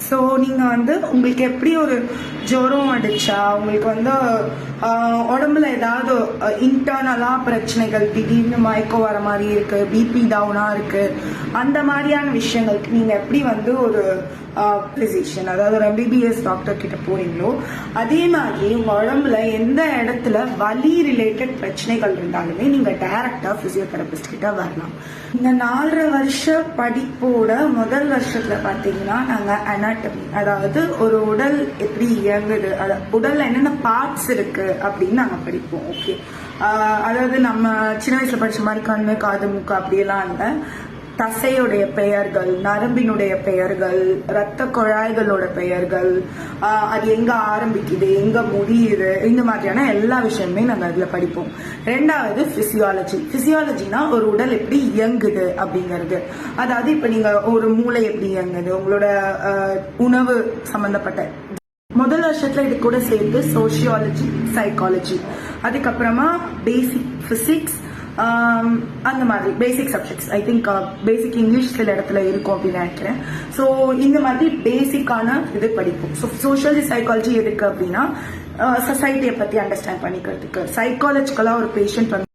So நீங்கள் வந்து உங்களுக்கு எப்படி ஒரு ஜுரம் அடிச்சா, உங்களுக்கு வந்து உடம்புல ஏதாவது இன்டர்னலாக பிரச்சனைகள், திடீர்னு மயக்கம் வர மாதிரி இருக்கு, பிபி டவுனாக இருக்கு, அந்த மாதிரியான விஷயங்களுக்கு நீங்கள் எப்படி வந்து ஒரு பிசிஷியன், அதாவது ஒரு MBBS டாக்டர் கிட்ட போறீங்களோ, அதே மாதிரி உங்க உடம்புல எந்த இடத்துல வலி ரிலேட்டட் பிரச்சனைகள் இருந்தாலுமே நீங்க டைரக்டா பிசியோதெரபிஸ்ட் கிட்ட வரலாம். இந்த 4.5 வருஷ படிப்போட முதல் வருஷத்துல பாத்தீங்கன்னா நாங்க அனாட்டமி, அதாவது ஒரு உடல் எப்படி இயங்குது, உடல்ல என்னென்ன பார்ட்ஸ் இருக்கு அப்படின்னு நாங்க படிப்போம். ஓகே, அதாவது நம்ம சின்ன வயசுல படிச்ச மாதிரி கண்ணு, காது, மூக்கு அப்படியெல்லாம் இல்லை. தசையுடைய பெயர்கள், நரம்பினுடைய பெயர்கள், இரத்த குழாய்களோட பெயர்கள், அது எங்க ஆரம்பிக்குது, எங்க முடியுது, இந்த மாதிரியான எல்லா விஷயமே நாங்கள் அதுல படிப்போம். ரெண்டாவது பிசியாலஜி. பிசியாலஜினா ஒரு உடல் எப்படி இயங்குது அப்படிங்கிறது. அதாவது இப்ப நீங்க ஒரு மூளை எப்படி இயங்குது, உங்களோட உணவு சம்பந்தப்பட்ட. முதல் வருஷத்துல இது கூட சேர்த்து சோசியாலஜி, சைக்காலஜி, அதுக்கப்புறமா பேசிக் பிசிக்ஸ், அந்த மாதிரி basic subjects. I think basic English சில இடத்துல இருக்கும் அப்படின்னு நினைக்கிறேன். ஸோ இந்த மாதிரி பேசிக்கான இது படிப்போம். ஸோ சோஷியல் சைக்காலஜி எதுக்கு அப்படின்னா சொசைட்டியை பத்தி அண்டர்ஸ்டாண்ட் பண்ணிக்கிறதுக்கு. சைக்காலஜிக்கலா ஒரு பேஷண்ட் வந்து